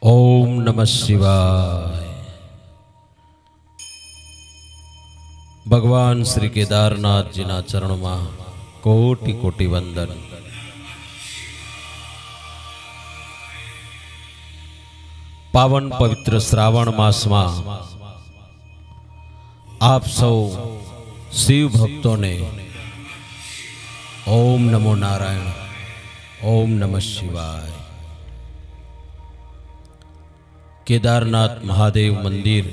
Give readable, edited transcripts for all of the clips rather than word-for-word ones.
ओम नमः शिवाय। भगवान श्री केदारनाथ जी ना चरण में कोटि कोटि वंदन। पावन पवित्र श्रावण मास में आप सौ शिव भक्तों ने ओम नमो नारायण, ओम नमः शिवाय। केदारनाथ महादेव मंदिर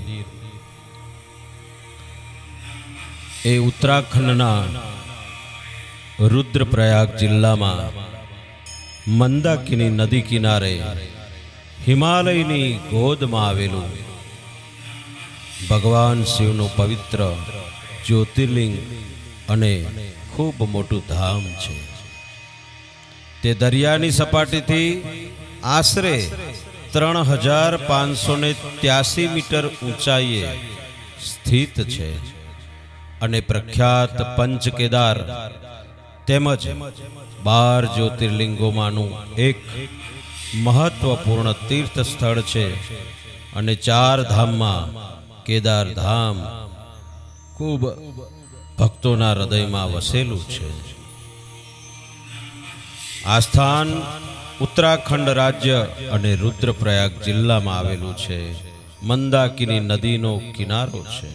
ए उत्तराखंडना रुद्रप्रयाग जिल्ला में मंदाकिनी नदी किनारे हिमालयनी गोद में आवेलू भगवान शिवनु पवित्र ज्योतिर्लिंग अने खूब मोटू धाम छे। ते दरियानी सपाटी थी आश्रे 3583 मीटर ऊंचाईए स्थित छे अने प्रख्यात पंच केदार तेमज 12 ज्योतिर्लिंगोमांनु एक महत्वपूर्ण तीर्थ स्थल छे अने 4 धाम में केदार धाम खूब भक्तोना हृदय में वसेलू छे। आ स्थान उत्तराखंड राज्य अने रुद्रप्रयाग जिल्ला में आवेलू छे। मंदाकिनी नदीनो किनारो छे।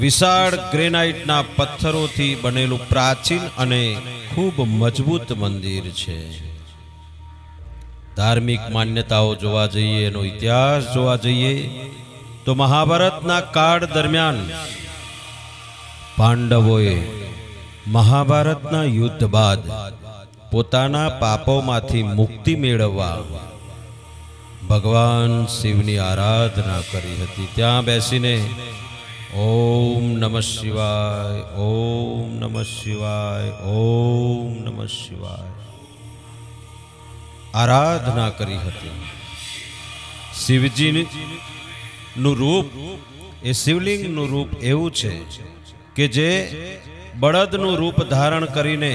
विशाળ ग्रेनाइटना पत्थरोथी बनेलू प्राचीन अने खूब मजबूत मंदिर छे। धार्मिक मान्यताओं जोवा जईए, एनो इतिहास जोवा जईए तो महाभारतना काळ दरमियान पांडवोए महाभारतना युद्ध बाद पोताना पापोमांथी मुक्ति मेळववा भगवान शिवनी आराधना करी हती। त्यां बेसीने ओम नमः शिवाय, ओम नमः शिवाय, ओम नमः शिवाय आराधना करी हती। शिवजी नु रूप ए शिवलिंग नु रूप एवुं छे के जे बळदनु रूप धारण करीने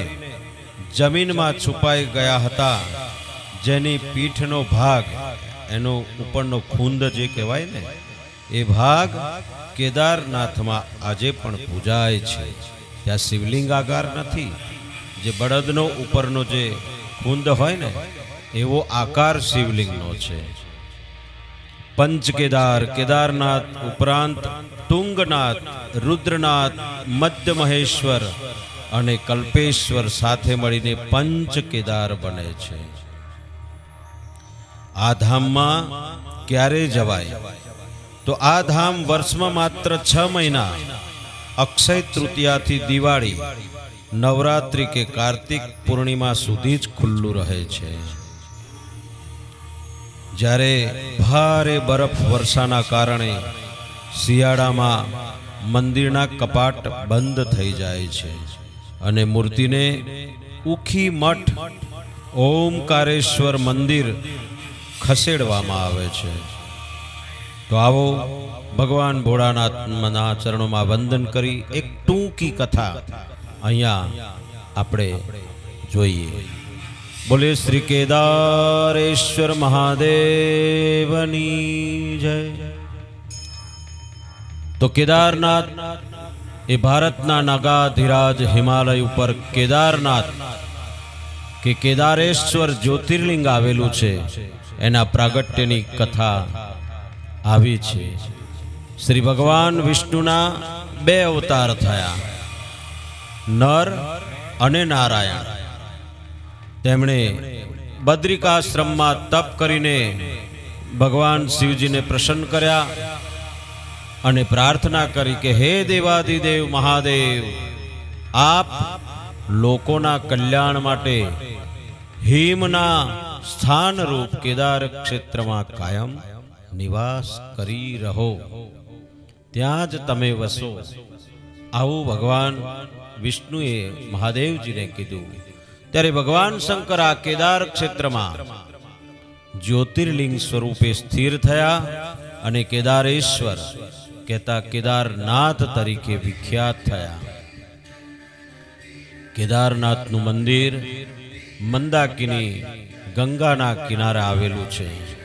जमीन में छुपाई गया हता, जेनी पीठनो भाग एनो उपरनो खूंद जे कहेवाय ने ए भाग केदारनाथ में आजे पण पूजाय छे। त्या शिवलिंग आकार नथी, जे बळदनो उपरनो जे खूंद होय ने एवो आकार शिवलिंगनो छे। पंच केदार केदारनाथ उपरांत तुंगनाथ, रुद्रनाथ, मध्य महेश्वर अने कल्पेश्वर साथे मळीने पंच केदार बने छे। आ धाम में क्यारे जवाय तो आ धाम वर्ष में मात्र 6 महीना अक्षय तृतीया थी दिवाળી, नवरात्रि के कार्तिक पूर्णिमा सुधी ज खुल्लू रहे छे। ज्यारे भारे बरफ वर्षाना कारणे शियाळामां मंदिरना कपाट बंद थई जाय छे अने मूर्ति ने उखी मठ ओमकारेश्वर मंदिर खसेड़वामां आवे छे। तो आवो भगवान भोळानाथना चरणों में वंदन करी एक टूंकी कथा अहींया आपणे जोईए। बोले श्री केदारेश्वर महादेवनी जय। तो केदारनाथ ए भारतना नागाधिराज हिमालय पर केदारनाथ के केदारेश्वर ज्योतिर्लिंग आवेलू छे, एना प्रागट्यनी कथा आवी छे। श्री भगवान विष्णुना 2 अवतार थया, नर अने नारायण। तेमणे बद्रिकाश्रम में तप करीने भगवान शिवजी ने प्रसन्न कर्या अने प्रार्थना करी के हे देवादिदेव महादेव, आप लोकोना कल्याण माटे हिमना स्थान रूप केदार क्षेत्र में कायम निवास करी रहो, त्याज तमे वसो। आवुं भगवान विष्णुए महादेवजी ने कीधुं। त्यारे भगवान शंकर आ केदार क्षेत्र में ज्योतिर्लिंग स्वरूपे स्थिर थया अने केदारेश्वर कहता केदारनाथ तरीके विख्यात थया। केदारनाथ नु मंदिर मंदाकिनी ગંગાના કિનારે આવેલું છે.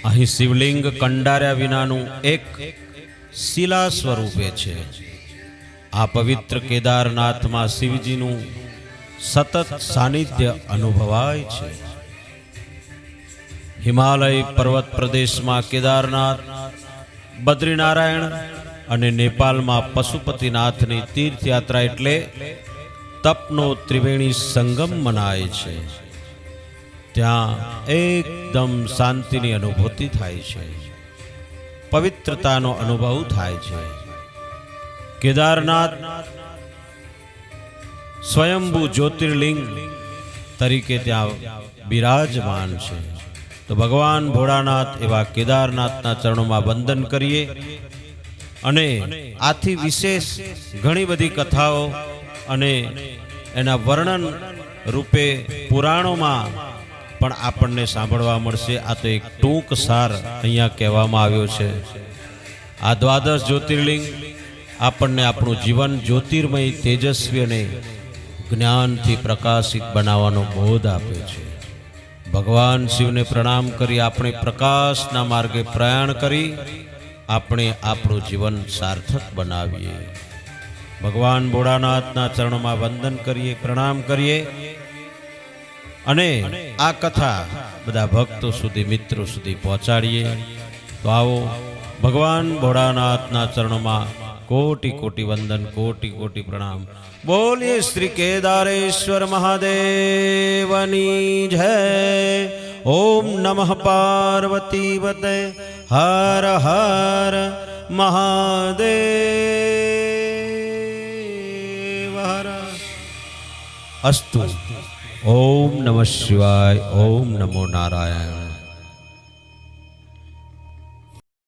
અહીં શિવલિંગ કંડાર્યા વિનાનું એક શિલા સ્વરૂપે છે. આ પવિત્ર કેદારનાથમાં શિવજીનું સતત સાનિધ્ય અનુભવાય છે. હિમાલય પર્વત પ્રદેશમાં કેદારનાથ, બદ્રીનારાયણ અને નેપાળમાં પશુપતિનાથની તીર્થયાત્રા એટલે તપનો ત્રિવેણી સંગમ મનાય છે. ત્યાં એકદમ શાંતિની અનુભૂતિ થાય છે, પવિત્રતાનો અનુભવ થાય છે. કેદારનાથ સ્વયંભૂ જ્યોતિર્લિંગ તરીકે ત્યાં બિરાજમાન છે. તો ભગવાન ભોળાનાથ એવા કેદારનાથના ચરણોમાં વંદન કરીએ. અને આથી વિશેષ ઘણી બધી કથાઓ અને એના વર્ણન રૂપે પુરાણોમાં પણ આપણને સાંભળવા મળશે. આ તો એક ટૂંક સાર અહીંયા કહેવામાં આવ્યો છે. આ દ્વાદશ જ્યોતિર્લિંગ આપણને આપણું જીવન જ્યોતિર્મય, તેજસ્વી અને જ્ઞાનથી પ્રકાશિત બનાવવાનો બોધ આપે છે. ભગવાન શિવને પ્રણામ કરી આપણે પ્રકાશના માર્ગે પ્રયાણ કરી આપણે આપણું જીવન સાર્થક બનાવીએ. ભગવાન ભોળાનાથના ચરણોમાં વંદન કરીએ, પ્રણામ કરીએ. અને આ કથા બધા ભક્તો સુધી, મિત્રો સુધી પહોંચાડીએ. તો આવો ભગવાન ભોળાનાથના ચરણોમાં કોટી કોટી વંદન, કોટી કોટી પ્રણામ. બોલીએ શ્રી કેદારેશ્વર મહાદેવની જય. ઓમ નમઃ પાર્વતી વતે હર હર મહાદેવ હર. અસ્તુ. ઓમ નમઃ શિવાય. ઓમ નમો નારાયણ.